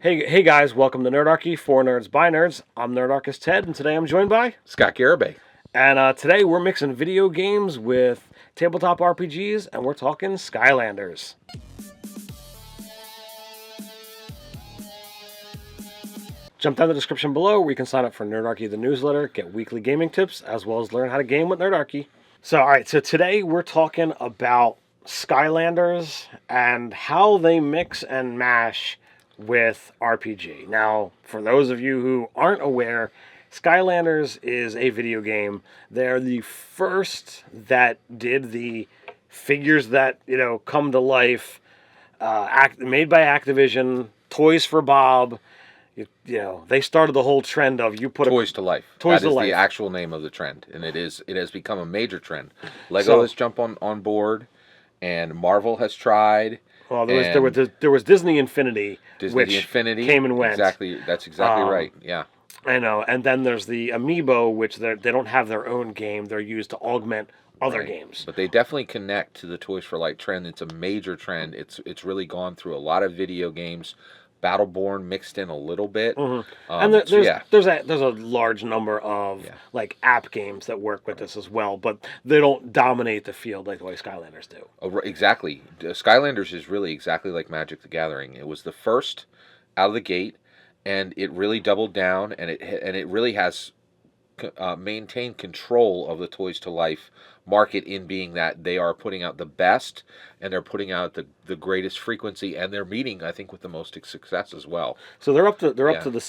Hey guys, welcome to Nerdarchy, for nerds by nerds. I'm Nerdarchist Ted, and today I'm joined by Scott Garibay. And today we're mixing video games with tabletop RPGs, and we're talking Skylanders. Jump down the description below where you can sign up for Nerdarchy the newsletter, get weekly gaming tips, as well as learn how to game with Nerdarchy. So today we're talking about Skylanders and how they mix and mash with RPG. Now, for those of you who aren't aware, Skylanders is a video game. They're the first that did the figures that, come to life, made by Activision, Toys for Bob. They started the whole trend of Toys to Life. Toys that to is Life. The actual name of the trend, and it has become a major trend. Lego has jumped on board, and Marvel has tried. Well, there was Disney Infinity, which came and went. Exactly, that's exactly right. Yeah, I know. And then there's the Amiibo, which they don't have their own game; they're used to augment other games. But they definitely connect to the Toys for Life trend. It's a major trend. It's really gone through a lot of video games. Battleborn mixed in a little bit, and there's a large number of like app games that work with this as well, but they don't dominate the field like the way Skylanders do. Oh, exactly. Skylanders is really exactly like Magic the Gathering. It was the first out of the gate, and it really doubled down, and it really has maintained control of the Toys to Life market, in being that they are putting out the best, and they're putting out the greatest frequency, and they're meeting, I think, with the most success as well. So they're up to the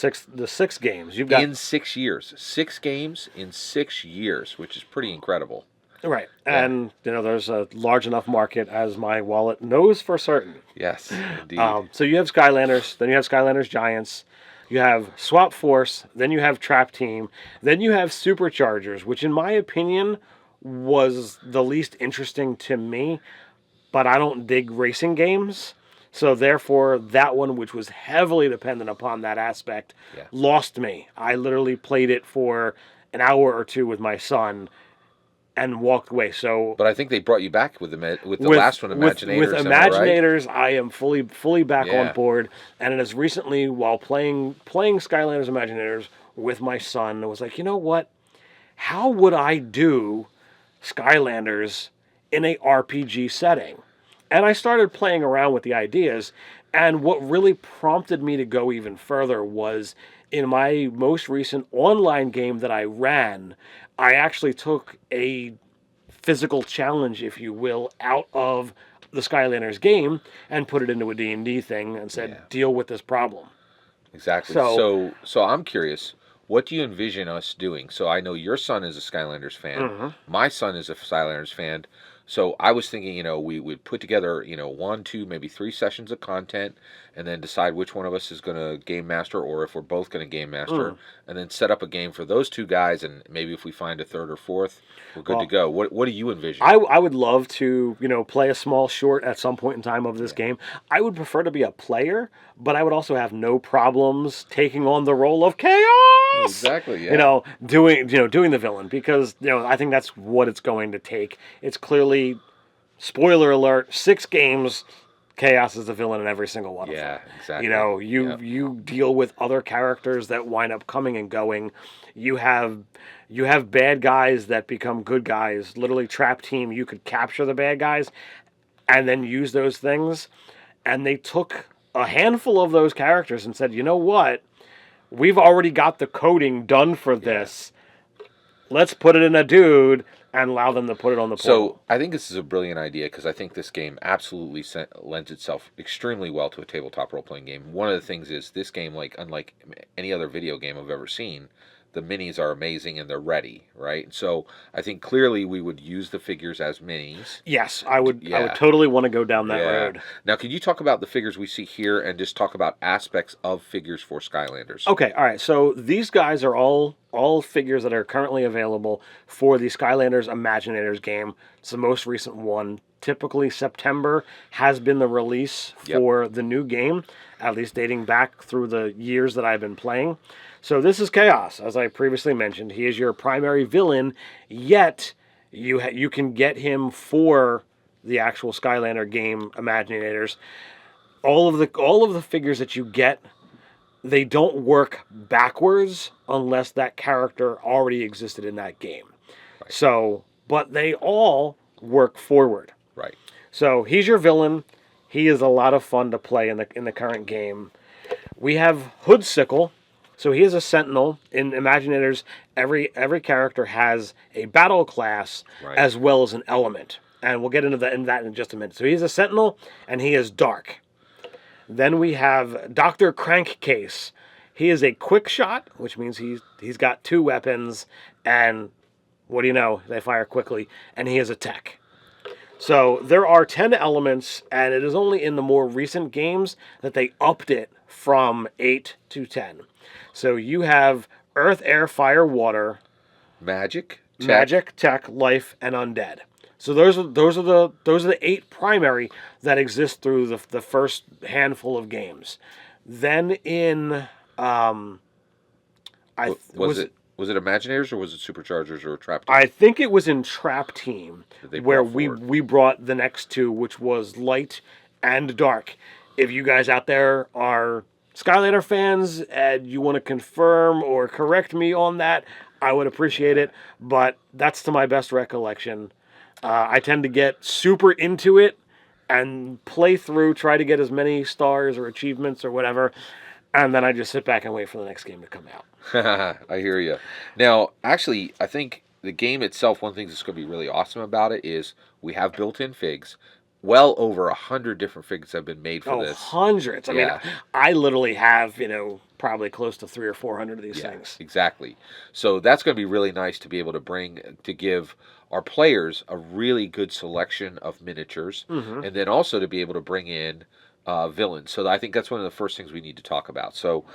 six games. You've got in 6 years, 6 games in 6 years, which is pretty incredible. Right, yeah. And there's a large enough market, as my wallet knows for certain. Yes, indeed. So you have Skylanders, then you have Skylanders Giants. You have Swap Force, then you have Trap Team, then you have Superchargers, which in my opinion was the least interesting to me, but I don't dig racing games. So therefore, that one, which was heavily dependent upon that aspect, lost me. I literally played it for an hour or two with my son and walked away. So, but I think they brought you back with the last one, Imaginators. With Imaginators, right? I am fully back on board. And it is recently, while playing Skylanders Imaginators with my son, I was like, you know what? How would I do Skylanders in a RPG setting? And I started playing around with the ideas. And what really prompted me to go even further was in my most recent online game that I ran, I actually took a physical challenge, if you will, out of the Skylanders game and put it into a D&D thing and said, deal with this problem. Exactly. So I'm curious, what do you envision us doing? So I know your son is a Skylanders fan. Mm-hmm. My son is a Skylanders fan. So I was thinking, we would put together, 1, 2, maybe 3 sessions of content, and then decide which one of us is going to game master, or if we're both going to game master, and then set up a game for those 2 guys, and maybe if we find a third or fourth, we're good to go. What do you envision? I would love to, play a small short at some point in time of this game. I would prefer to be a player, but I would also have no problems taking on the role of chaos. Exactly. Yeah. Doing the villain, because I think that's what it's going to take. It's clearly, spoiler alert, 6 games. Chaos is the villain in every single one of them. Yeah, exactly. You deal with other characters that wind up coming and going. You have bad guys that become good guys. Literally, Trap Team, you could capture the bad guys and then use those things. And they took a handful of those characters and said, you know what? We've already got the coding done for this. Let's put it in a dude and allow them to put it on the portal. So I think this is a brilliant idea, because I think this game absolutely lends itself extremely well to a tabletop role-playing game. One of the things is this game, unlike any other video game I've ever seen, the minis are amazing and they're ready, right? So I think clearly we would use the figures as minis. Yes, I would. I would totally want to go down that road. Now, could you talk about the figures we see here and just talk about aspects of figures for Skylanders? Okay, all right. So these guys are all figures that are currently available for the Skylanders Imaginators game. It's the most recent one. Typically September has been the release for the new game, at least dating back through the years that I've been playing. So this is Chaos, as I previously mentioned. He is your primary villain, yet you can get him for the actual Skylander game Imaginators. All of the figures that you get they don't work backwards unless that character already existed in that game. Right. So, but they all work forward. Right. So he's your villain. He is a lot of fun to play in the current game. We have Hoodsickle. So he is a sentinel. In Imaginators, every character has a battle class as well as an element. And we'll get into that in just a minute. So he's a sentinel, and he is dark. Then we have Dr. Crankcase. He is a quick shot, which means he's got 2 weapons, and what do you know? They fire quickly, and he is a tech. So there are 10 elements, and it is only in the more recent games that they upped it from 8 to 10. So you have Earth, Air, Fire, Water, Magic, tech, life, and undead. So those are the 8 primary that exist through the first handful of games. Then in was it Imaginators or was it Superchargers or Trap Team? I think it was in Trap Team where we brought the next 2, which was Light and Dark. If you guys out there are Skylander fans and you want to confirm or correct me on that, I would appreciate it. But that's to my best recollection. I tend to get super into it and play through, try to get as many stars or achievements or whatever, and then I just sit back and wait for the next game to come out. I hear you. Now, actually, I think the game itself, one thing that's going to be really awesome about it is we have built-in figs. Well over 100 different figs have been made for this. Hundreds. I mean, I literally have, probably close to 300 or 400 of these things. Exactly. So that's going to be really nice to be able to give our players a really good selection of miniatures, and then also to be able to bring in villains. So I think that's one of the first things we need to talk about. So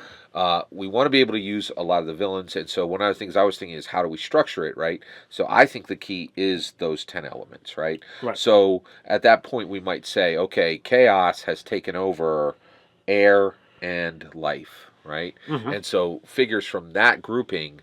we want to be able to use a lot of the villains, and so one of the things I was thinking is how do we structure it, right? So I think the key is those 10 elements, right? So at that point we might say, okay, chaos has taken over air and life, right? And so figures from that grouping,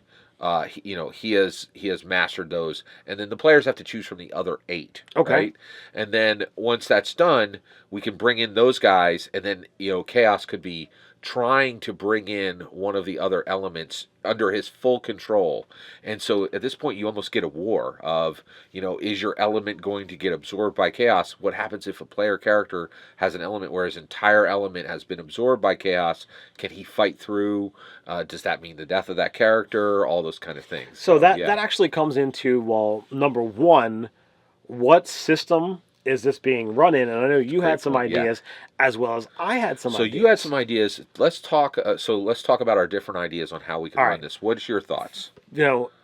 he has mastered those, and then the players have to choose from the other 8. Okay. Right? And then once that's done, we can bring in those guys, and then Chaos could be trying to bring in one of the other elements under his full control. And so at this point you almost get a war of, is your element going to get absorbed by chaos? What happens if a player character has an element where his entire element has been absorbed by chaos? Can he fight through? Does that mean the death of that character? All those kind of things. So that actually comes into, number 1, what system is this being run in? And I know you had some ideas as well as I had some ideas. So you had some ideas. Let's talk about our different ideas on how we can run this. What's your thoughts?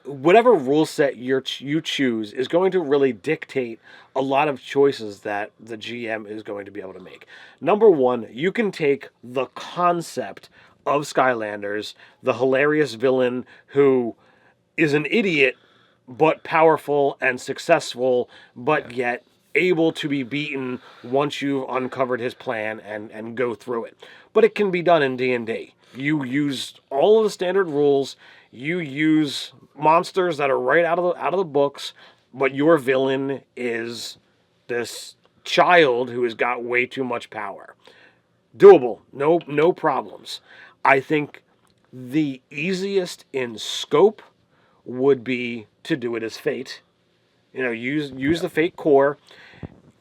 Whatever rule set you choose is going to really dictate a lot of choices that the GM is going to be able to make. Number 1, you can take the concept of Skylanders, the hilarious villain who is an idiot but powerful and successful, but yet able to be beaten once you've uncovered his plan and go through it. But it can be done in D&D. You use all of the standard rules. You use monsters that are right out of the books, but your villain is this child who has got way too much power. Doable. No problems. I think the easiest in scope would be to do it as Fate. Use the Fate core.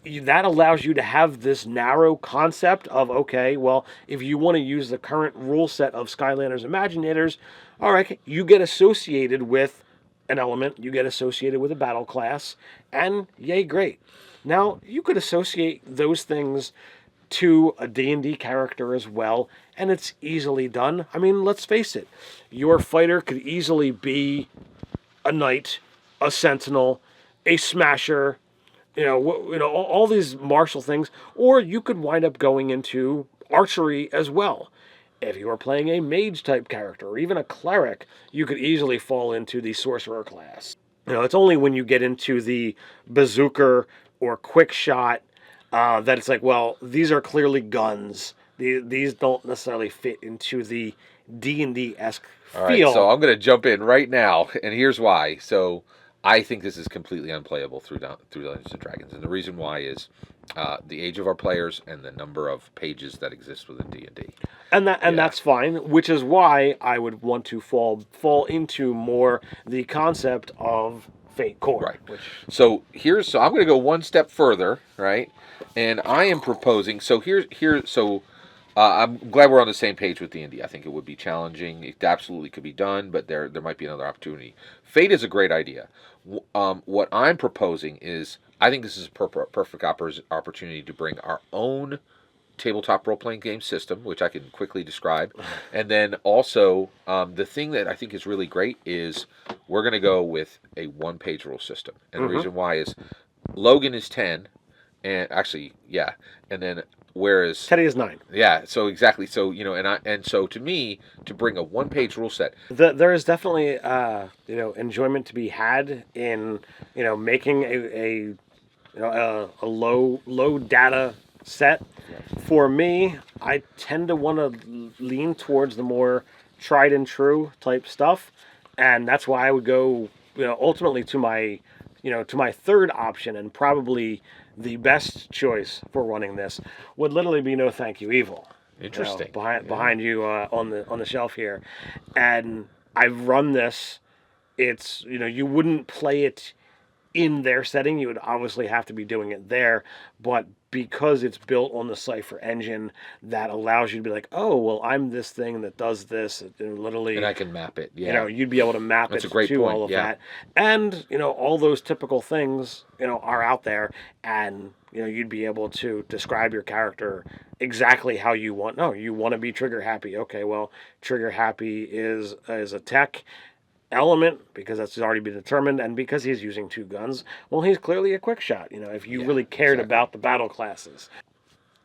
That allows you to have this narrow concept of, okay, well, if you want to use the current rule set of Skylanders Imaginators, all right, you get associated with an element, you get associated with a battle class, and yay, great. Now, you could associate those things to a D&D character as well, and it's easily done. I mean, let's face it, your fighter could easily be a knight, a sentinel, a smasher, all these martial things, or you could wind up going into archery as well. If you are playing a mage type character or even a cleric, you could easily fall into the sorcerer class. It's only when you get into the bazooka or quick shot that it's like, well, these are clearly guns. These don't necessarily fit into the D&D-esque feel. All right, so I'm going to jump in right now, and here's why. So I think this is completely unplayable through Dungeons and Dragons, and the reason why is the age of our players and the number of pages that exist within D&D. And that's fine, which is why I would want to fall into more the concept of Fate Core. Right. So I'm going to go one step further, right? And I am proposing. So I'm glad we're on the same page with D&D. I think it would be challenging. It absolutely could be done, but there might be another opportunity. Fate is a great idea. What I'm proposing is, I think this is a perfect opportunity to bring our own tabletop role-playing game system, which I can quickly describe. And then also, the thing that I think is really great is we're going to go with a one-page rule system. And the reason why is Logan is 10, and actually, yeah, and then whereas Teddy is 9. Yeah, so exactly. So, and so to me, to bring a one-page rule set, there is definitely enjoyment to be had in making a low data set. For me, I tend to want to lean towards the more tried and true type stuff, and that's why I would go ultimately to my third option, and probably the best choice for running this would literally be No Thank You Evil. Interesting. Behind you on the shelf here, and I've run this. It's you wouldn't play it in their setting. You would obviously have to be doing it there, but because it's built on the Cypher engine, that allows you to be like, oh, well, I'm this thing that does this, literally, and I can map it. Yeah, you'd be able to map That's it a great to point. all of that, and all those typical things are out there, and you'd be able to describe your character exactly how you want. No, you want to be trigger happy. Okay, well, trigger happy is a tech element because that's already been determined, and because he's using 2 guns, well, he's clearly a quick shot. If you really cared about the battle classes,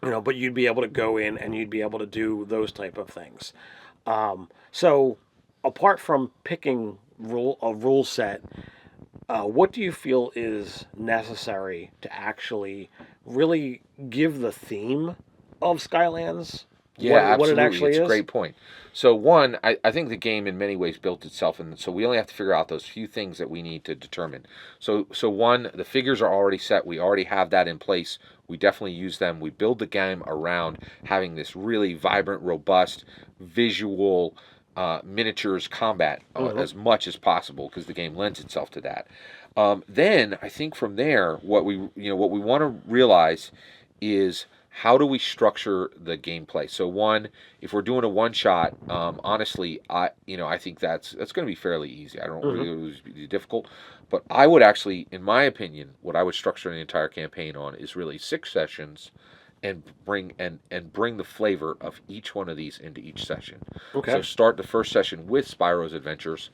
but you'd be able to go in and you'd be able to do those type of things. So apart from picking a rule set, what do you feel is necessary to actually really give the theme of Skylands? Yeah, what absolutely. it actually It's is? a great point. So one, I think the game in many ways built itself, and so we only have to figure out those few things that we need to determine. So one, the figures are already set. We already have that in place. We definitely use them. We build the game around having this really vibrant, robust, visual miniatures combat as much as possible, because the game lends itself to that. Then I think from there, what we want to realize is, how do we structure the gameplay? So one, if we're doing a one shot, honestly, I think that's going to be fairly easy. I don't really think it would be difficult, but I would actually, in my opinion, what I would structure the entire campaign on is really 6 sessions, and bring the flavor of each one of these into each session. Okay. So start the first session with Spyro's Adventures.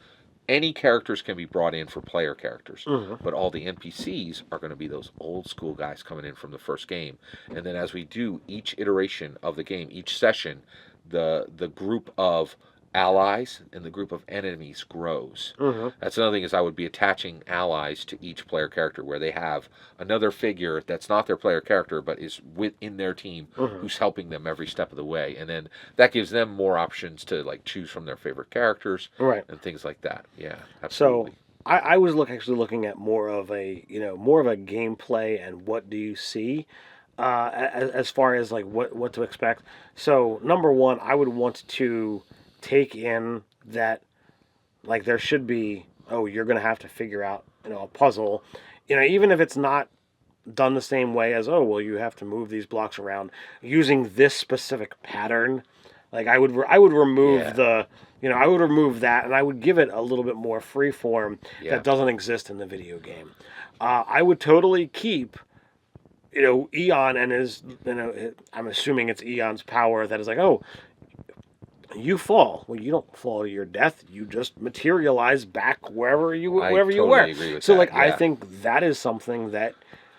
Any characters can be brought in for player characters, but all the NPCs are going to be those old school guys coming in from the first game. And then as we do each iteration of the game, each session, the group of allies and the group of enemies grows. That's another thing, is I would be attaching allies to each player character, where they have another figure that's not their player character but is within their team, who's helping them every step of the way, and then that gives them more options to choose from their favorite characters, right, and things like that. Yeah, absolutely. So I was looking at more of a gameplay and what do you see as far as what to expect. So number one, I would want to take in that there should be, you're going to have to figure out a puzzle, even if it's not done the same way as, you have to move these blocks around using this specific pattern. I would remove I would remove that, and I would give it a little bit more free form that doesn't exist in the video game. I would totally keep Eon and his, I'm assuming it's Eon's power that is you fall. Well, you don't fall to your death. You just materialize back wherever you were. Agree with So, that, I think that is something that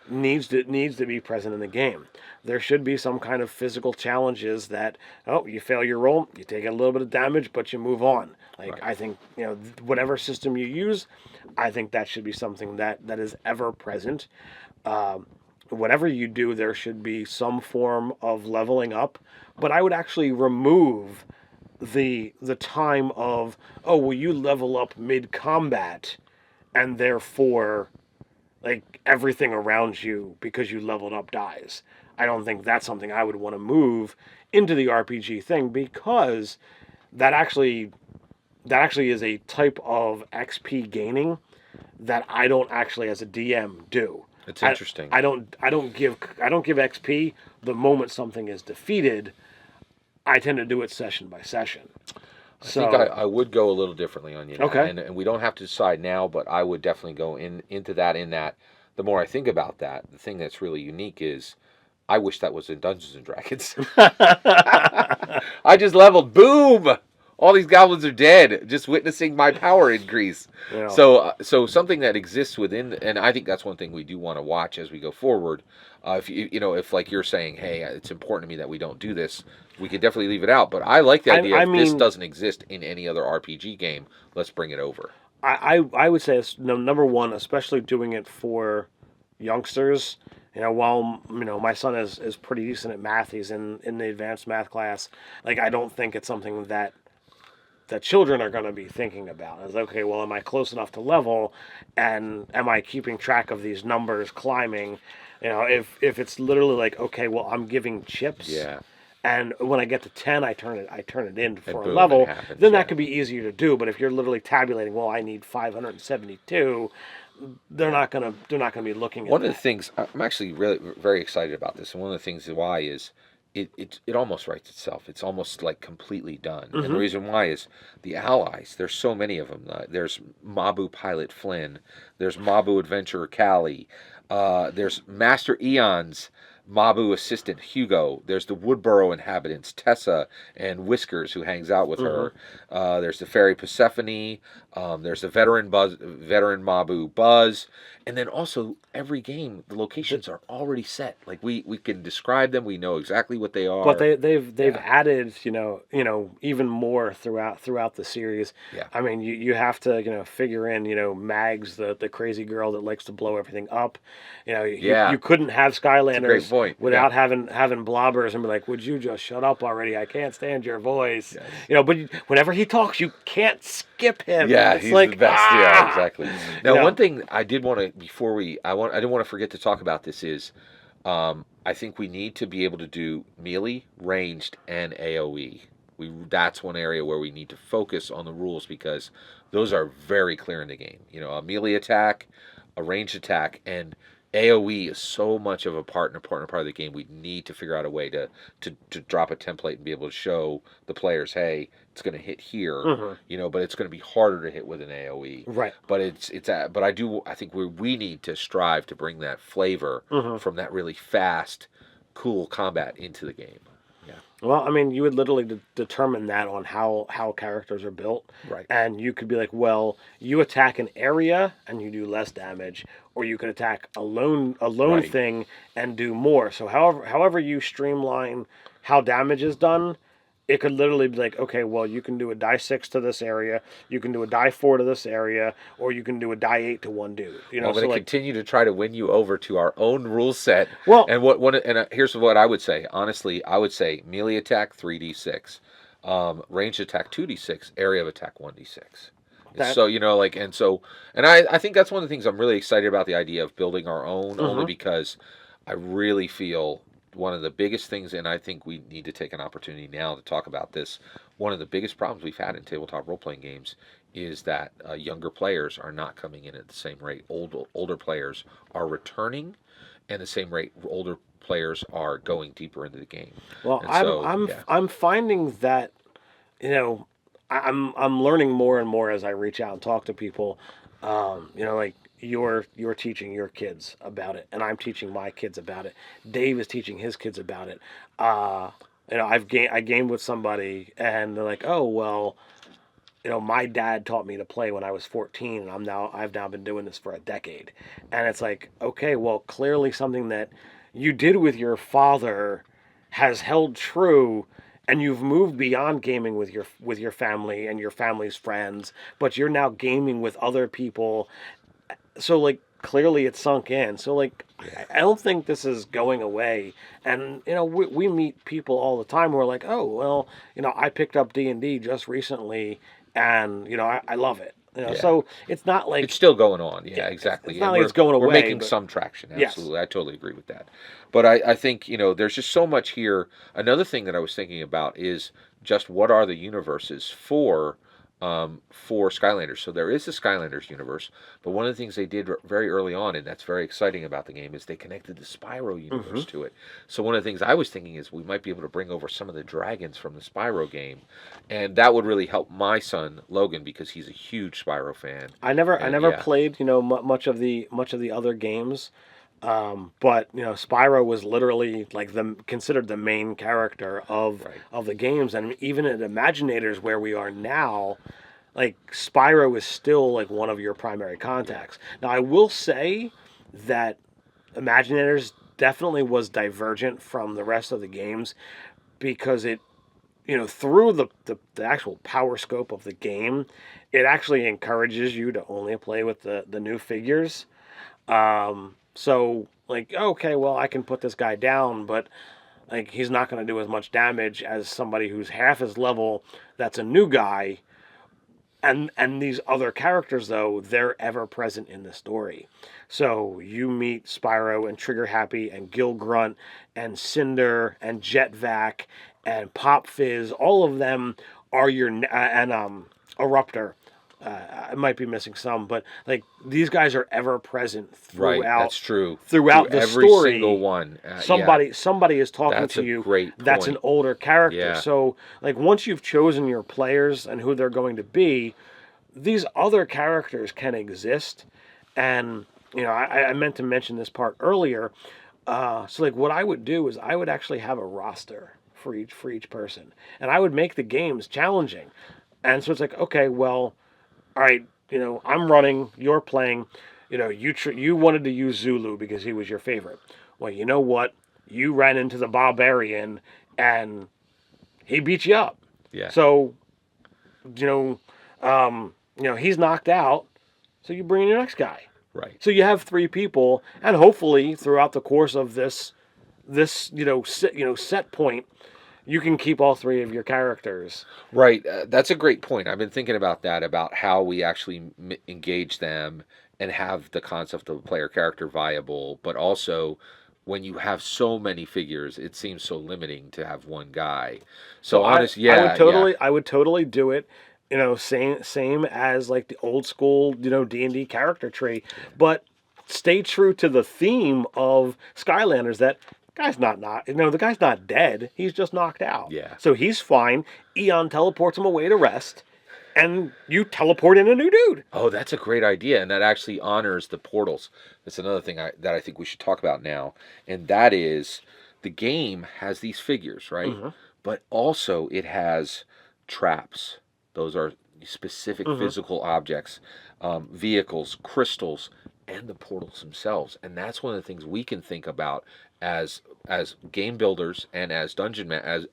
needs to be present in the game. There should be some kind of physical challenges that, you fail your roll, you take a little bit of damage, but you move on. I think whatever system you use, I think that should be something that is ever present. Whatever you do, there should be some form of leveling up, but I would actually remove the time of, you level up mid-combat and therefore, like, everything around you because you leveled up dies. I don't think that's something I would want to move into the RPG thing, because that actually is a type of XP gaining that I don't actually, as a DM, do. It's interesting. I don't give XP the moment something is defeated. I tend to do it session by session. I think I would go a little differently on you now. Okay. And we don't have to decide now, but I would definitely go into that. In that, the more I think about that, the thing that's really unique is, I wish that was in Dungeons and Dragons. I just leveled, boom! All these goblins are dead. Just witnessing my power increase. Yeah. So something that exists within, and I think that's one thing we do want to watch as we go forward. If like you're saying, hey, it's important to me that we don't do this, we could definitely leave it out. But I like the idea if this doesn't exist in any other RPG game, let's bring it over. I would say it's, number one, especially doing it for youngsters. While my son is pretty decent at math, he's in the advanced math class. Like, I don't think it's something that children are going to be thinking about. It's okay, well, am I close enough to level, and am I keeping track of these numbers climbing? If it's literally like, okay, well, I'm giving chips. Yeah. And when I get to 10, I turn it in for boom, a level. happens, That could be easier to do. But if you're literally tabulating, well, I need 572, they're not gonna be looking at one of the things I'm actually really very excited about this, and one of the things why is it almost writes itself. It's almost like completely done. Mm-hmm. And the reason why is the allies. There's so many of them. There's Mabu Pilot Flynn. There's Mabu Adventurer Callie. There's Master Eon's Mabu assistant Hugo. There's the Woodborough inhabitants Tessa and Whiskers, who hangs out with her. There's the fairy Persephone. There's the veteran Mabu Buzz, and then also every game the locations are already set. Like we can describe them. We know exactly what they are. But they've added even more throughout the series. Yeah. I mean, you have to figure in Mags, the crazy girl that likes to blow everything up. You couldn't have Skylanders without having blobbers and be like, would you just shut up already? I can't stand your voice. Yes. But whenever he talks, you can't skip him. Yeah, it's he's like, the best. Yeah, exactly. Now, one thing I did want to I didn't want to forget to talk about this is, I think we need to be able to do melee, ranged, and AOE. That's one area where we need to focus on the rules, because those are very clear in the game. A melee attack, a ranged attack, and AOE is so much of a important part of the game. We need to figure out a way to drop a template and be able to show the players, hey, it's going to hit here, but it's going to be harder to hit with an AOE. Right. But but I think we need to strive to bring that flavor from that really fast, cool combat into the game. Yeah. Well, I mean, you would literally determine that on how characters are built. Right. And you could be like, well, you attack an area and you do less damage, or you could attack a lone thing and do more. So however you streamline how damage is done, it could literally be like, okay, well, you can do a die 6 to this area, you can do a die 4 to this area, or you can do a die 8 to one dude. I'm going to continue to try to win you over to our own rule set. Well, and here's what I would say. Honestly, I would say melee attack 3d6, range attack 2d6, area of attack 1d6. And I think that's one of the things I'm really excited about, the idea of building our own, only because I really feel one of the biggest things, and I think we need to take an opportunity now to talk about this, one of the biggest problems we've had in tabletop role-playing games is that younger players are not coming in at the same rate. Older players are returning, and the same rate older players are going deeper into the game. Well, I'm finding that, I'm learning more and more as I reach out and talk to people. Like, you're teaching your kids about it, and I'm teaching my kids about it. Dave is teaching his kids about it. I gamed with somebody, and they're like, "Oh, well, my dad taught me to play when I was 14, and I've now been doing this for a decade." And it's like, okay, well, clearly something that you did with your father has held true. And you've moved beyond gaming with your family and your family's friends, but you're now gaming with other people. So, like, clearly it's sunk in. So, like, I don't think this is going away. And, we meet people all the time who are like, oh, well, I picked up D&D just recently, and, I love it. So it's not like it's still going on. Yeah, exactly. It's not like it's going away. We're making some traction. Absolutely, yes. I totally agree with that. But I think there's just so much here. Another thing that I was thinking about is just what are the universes for Skylanders. So there is the Skylanders universe, but one of the things they did very early on, and that's very exciting about the game, is they connected the Spyro universe to it. So one of the things I was thinking is we might be able to bring over some of the dragons from the Spyro game, and that would really help my son Logan because he's a huge Spyro fan. I never played much of the other games. But Spyro was literally like considered the main character of the games, and even at Imaginators where we are now, like Spyro is still like one of your primary contacts. Now I will say that Imaginators definitely was divergent from the rest of the games because it through the actual power scope of the game, it actually encourages you to only play with the new figures. So, like, okay, well, I can put this guy down, but, like, he's not going to do as much damage as somebody who's half his level that's a new guy. And these other characters, though, they're ever present in the story. So, you meet Spyro and Trigger Happy and Gil Grunt and Cinder and Jetvac and Pop Fizz. All of them are your... and Eruptor. I might be missing some, but like these guys are ever present throughout. Right, that's true. Throughout the every story, single one. Somebody is talking that's to you. Great that's point. An older character. Yeah. So like once you've chosen your players and who they're going to be, these other characters can exist. And I meant to mention this part earlier. So like what I would do is I would actually have a roster for each person, and I would make the games challenging. And so it's like, okay, well, all right, I'm running, you're playing, you wanted to use Zulu because he was your favorite. Well, you know what? You ran into the Barbarian and he beat you up. Yeah. So, he's knocked out. So you bring in your next guy. Right. So you have 3 people, and hopefully throughout the course of this set point, you can keep all 3 of your characters. Right. That's a great point. I've been thinking about that, about how we actually engage them and have the concept of a player character viable, but also when you have so many figures, it seems so limiting to have one guy. So honestly, I would totally do it. Same as like the old school, D&D character tree, but stay true to the theme of Skylanders that the guy's not dead. He's just knocked out. Yeah. So he's fine. Eon teleports him away to rest, and you teleport in a new dude. Oh, that's a great idea, and that actually honors the portals. That's another thing that I think we should talk about now, and that is the game has these figures, right? Mm-hmm. But also it has traps. Those are specific physical objects, vehicles, crystals, and the portals themselves. And that's one of the things we can think about as game builders and as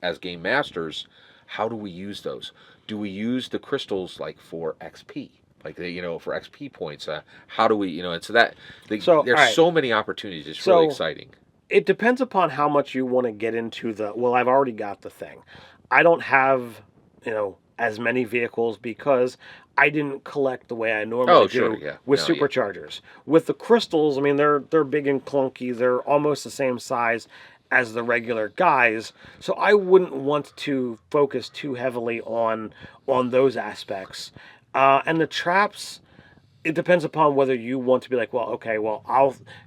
as game masters. How do we use those? Do we use the crystals like for XP? Like for XP points? How do we and so that there's so many opportunities. It's really exciting. It depends upon how much you want to get into I've already got the thing. I don't have as many vehicles because I didn't collect the way I normally do with superchargers. With the crystals, I mean they're big and clunky. They're almost the same size as the regular guys, so I wouldn't want to focus too heavily on those aspects. And the traps, it depends upon whether you want to be like,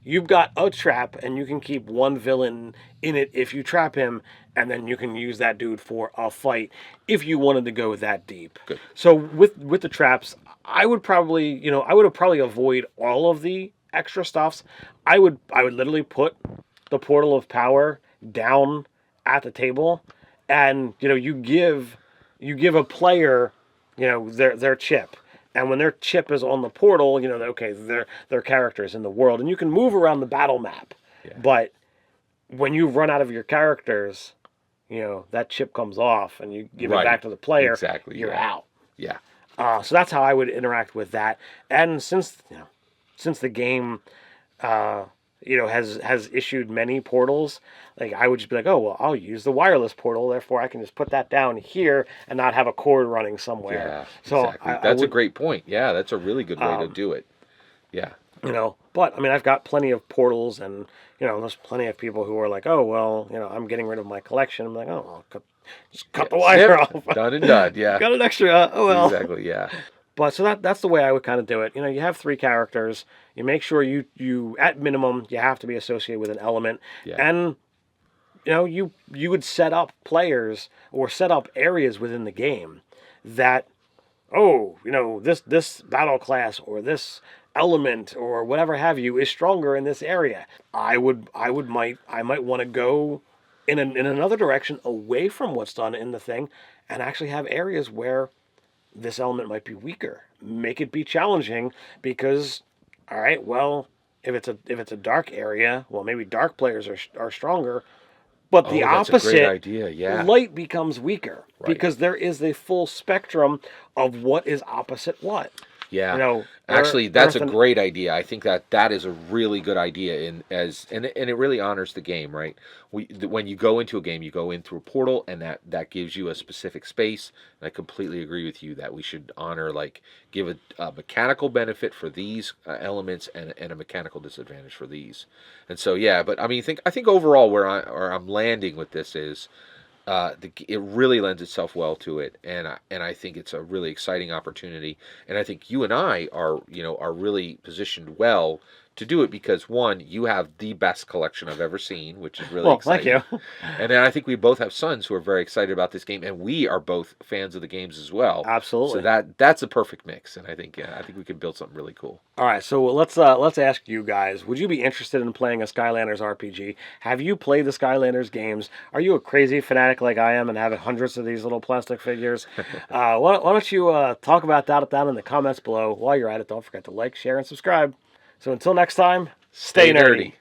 you've got a trap and you can keep one villain in it if you trap him, and then you can use that dude for a fight if you wanted to go that deep. Good. So with the traps, I would probably avoid all of the extra stuffs. I would literally put the portal of power down at the table, and you give a player their chip. And when their chip is on the portal, their characters in the world. And you can move around the battle map. Yeah. But when you run out of your characters, that chip comes off and you give it back to the player. Exactly. You're out. Yeah. So that's how I would interact with that. And since the game has issued many portals. Like I would just be like, oh well, I'll use the wireless portal. Therefore, I can just put that down here and not have a cord running somewhere. Yeah, so exactly. That's a great point. Yeah, that's a really good way to do it. Yeah. But I mean, I've got plenty of portals, and there's plenty of people who are like, oh well, I'm getting rid of my collection. I'm like, oh, well, just cut the wire off. Done and done. Yeah. Got an extra. Oh well. Exactly. Yeah. But so that's the way I would kind of do it. You have 3 characters. You make sure you at minimum you have to be associated with an element, and you would set up players or set up areas within the game that this battle class or this element or whatever have you is stronger in this area. I might want to go in another direction away from what's done in the thing and actually have areas where this element might be weaker. Make it be challenging because, all right, well, if it's a dark area, well, maybe dark players are stronger, but the opposite, that's a great idea. Yeah. Light becomes weaker because there is a full spectrum of what is opposite what. Yeah. Actually, that's a great idea. I think that is a really good idea, and it really honors the game, right? When you go into a game, you go in through a portal, and that gives you a specific space. And I completely agree with you that we should honor, give a mechanical benefit for these elements and a mechanical disadvantage for these. And so, yeah, but I mean, I think overall where I'm landing with this is. It really lends itself well to it, and I think it's a really exciting opportunity, and I think you and I are really positioned well to do it because one, you have the best collection I've ever seen, which is really exciting. Thank you. And then I think we both have sons who are very excited about this game, and we are both fans of the games as well. Absolutely. So that's a perfect mix, and I think we can build something really cool. All right, so let's ask you guys: would you be interested in playing a Skylanders RPG? Have you played the Skylanders games? Are you a crazy fanatic like I am and have hundreds of these little plastic figures? Why don't you talk about that down in the comments below? While you're at it, don't forget to like, share, and subscribe. So until next time, stay nerdy.